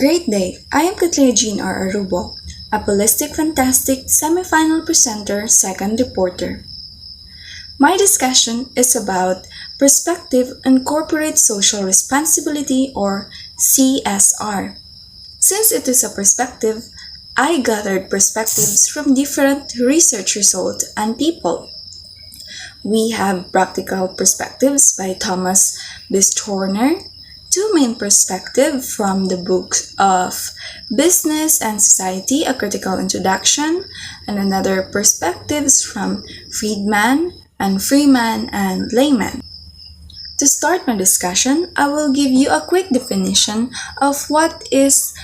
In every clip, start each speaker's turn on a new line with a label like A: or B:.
A: Great day! I am Katlia Jean R. Arubo, a Ballistic Fantastic semifinal presenter, second reporter. My discussion is about perspective on corporate social responsibility or CSR. Since it is a perspective, I gathered perspectives from different research results and people. We have practical perspectives by Thomas Bistorner, two main perspectives from the book of Business and Society, A Critical Introduction, and another perspectives from Friedman and Freeman and Layman. To start my discussion, I will give you a quick definition of what is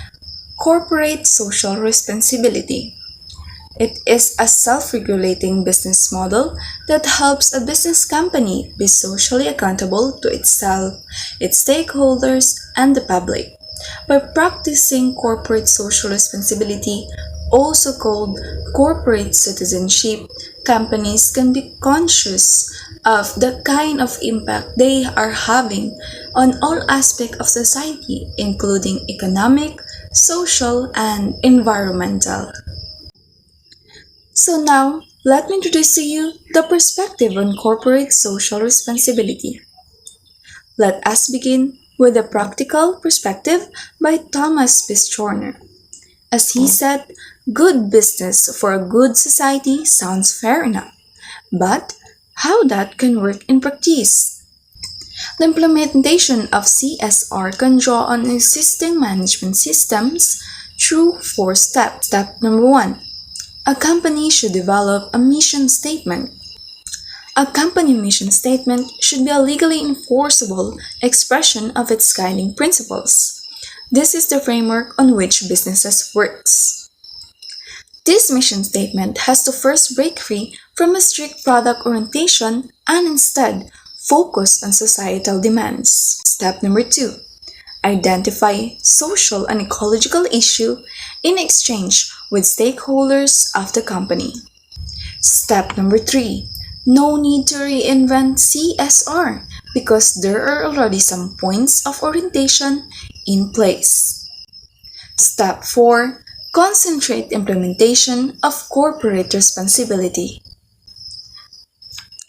A: corporate social responsibility. It is a self-regulating business model that helps a business company be socially accountable to itself, its stakeholders, and the public. By practicing corporate social responsibility, also called corporate citizenship, companies can be conscious of the kind of impact they are having on all aspects of society, including economic, social, and environmental. So now, let me introduce to you the perspective on corporate social responsibility. Let us begin with the practical perspective by Thomas Bistorner. As he said, good business for a good society sounds fair enough, but how that can work in practice? The implementation of CSR can draw on existing management systems through four steps. Step number one. A company should develop a mission statement. A company mission statement should be a legally enforceable expression of its guiding principles. This is the framework on which businesses works. This mission statement has to first break free from a strict product orientation and instead focus on societal demands. Step number two. Identify social and ecological issue in exchange with stakeholders of the company. Step number three. No need to reinvent CSR because there are already some points of orientation in place. Step 4. Concentrate implementation of corporate responsibility.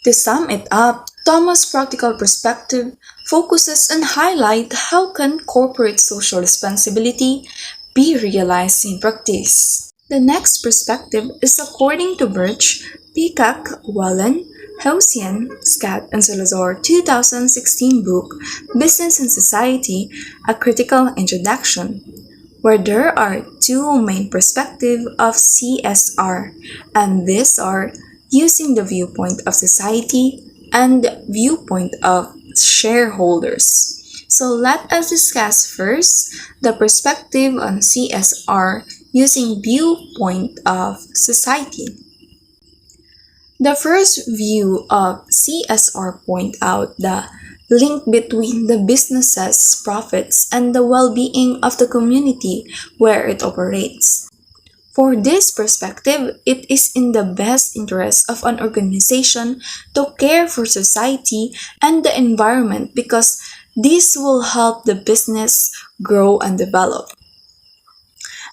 A: To sum it up, Thomas' practical perspective focuses on highlight how can corporate social responsibility be realized in practice. The next perspective is according to Birch, Peacock, Wallen, Hausian, Scott, and Salazar 2016 book Business and Society, A Critical Introduction, where there are two main perspectives of CSR, and these are using the viewpoint of society and the viewpoint of shareholders. So let us discuss first the perspective on CSR using viewpoint of society. The first view of CSR point out the link between the business's profits and the well-being of the community where it operates. For this perspective, it is in the best interest of an organization to care for society and the environment because this will help the business grow and develop.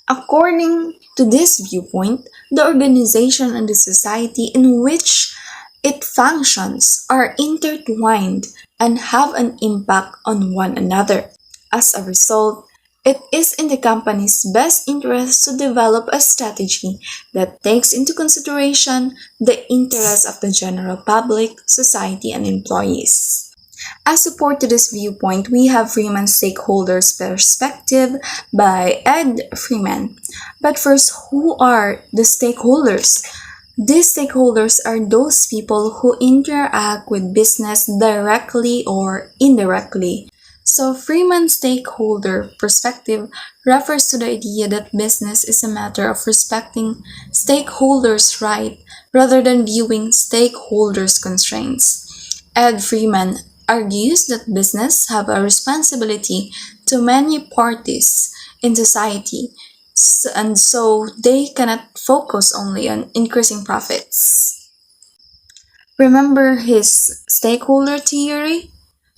A: According to this viewpoint, the organization and the society in which it functions are intertwined and have an impact on one another. As a result, it is in the company's best interest to develop a strategy that takes into consideration the interests of the general public, society, and employees. As support to this viewpoint, we have Freeman's Stakeholders Perspective by Ed Freeman. But first, who are the stakeholders? These stakeholders are those people who interact with business directly or indirectly. So Freeman's stakeholder perspective refers to the idea that business is a matter of respecting stakeholders' rights rather than viewing stakeholders' constraints. Ed Freeman argues that business have a responsibility to many parties in society, and so they cannot focus only on increasing profits. Remember his stakeholder theory?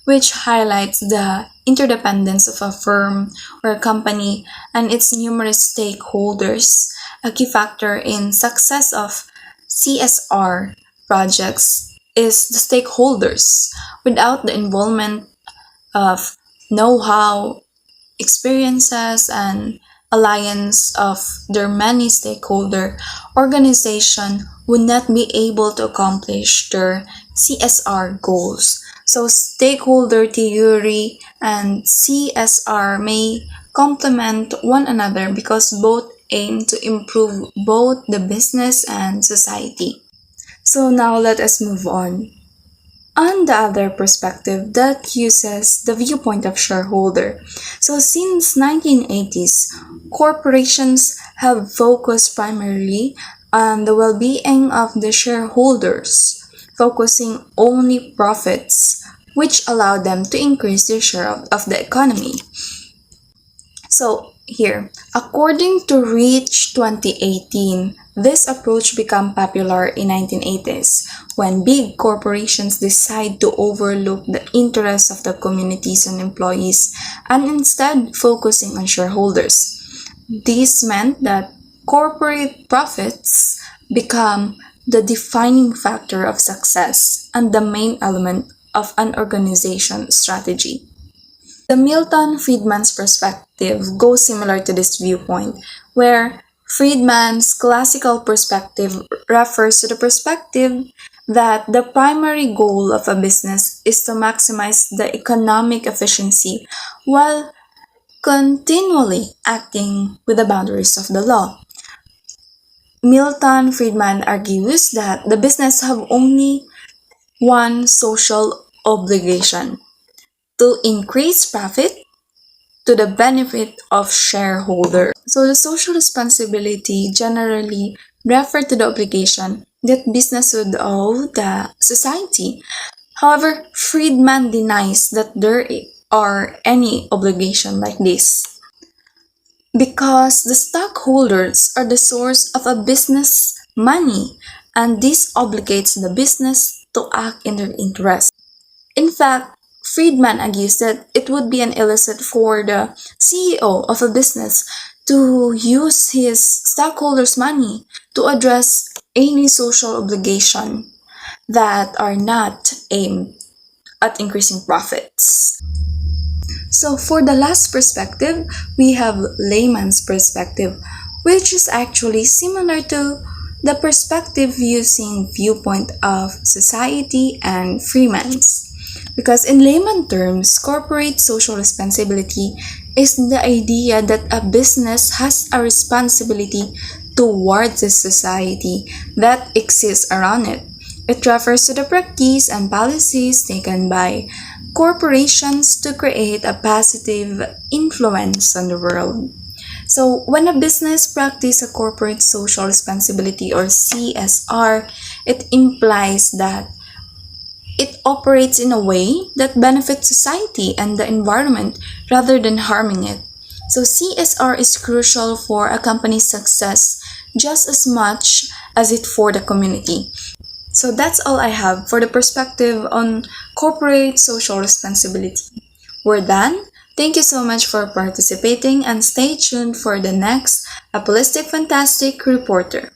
A: which highlights the interdependence of a firm or a company and its numerous stakeholders. A key factor in success of CSR projects is the stakeholders. Without the involvement of know-how, experiences, and alliance of their many stakeholder organization would not be able to accomplish their CSR goals. So stakeholder theory and CSR may complement one another because both aim to improve both the business and society. So now let us move on. On the other perspective, that uses the viewpoint of shareholder. So since 1980s, corporations have focused primarily on the well-being of the shareholders, focusing only profits, which allow them to increase their share of the economy. So here, according to Reach 2018, this approach became popular in 1980s when big corporations decide to overlook the interests of the communities and employees and instead focusing on shareholders. This meant that corporate profits become the defining factor of success and the main element of an organization's strategy. The Milton Friedman's perspective goes similar to this viewpoint, where Friedman's classical perspective refers to the perspective that the primary goal of a business is to maximize the economic efficiency while continually acting with the boundaries of the law. Milton Friedman argues that the business have only one social obligation to increase profit to the benefit of shareholders. So the social responsibility generally refer to the obligation that business would owe the society. However, Friedman denies that there are any obligation like this because the stockholders are the source of a business money and this obligates the business to act in their interest. In fact, Friedman argues that it would be an illicit for the CEO of a business to use his stockholders' money to address any social obligation that are not aimed at increasing profits. So for the last perspective, we have layman's perspective, which is actually similar to the perspective using viewpoint of society and Freeman's. Because in layman terms, corporate social responsibility is the idea that a business has a responsibility towards the society that exists around it. It refers to the practice and policies taken by corporations to create a positive influence on the world. So when a business practices a corporate social responsibility or CSR, it implies that it operates in a way that benefits society and the environment rather than harming it. So CSR is crucial for a company's success just as much as it for the community. So that's all I have for the perspective on corporate social responsibility. We're done. Thank you so much for participating and stay tuned for the next Apolistic Fantastic Reporter.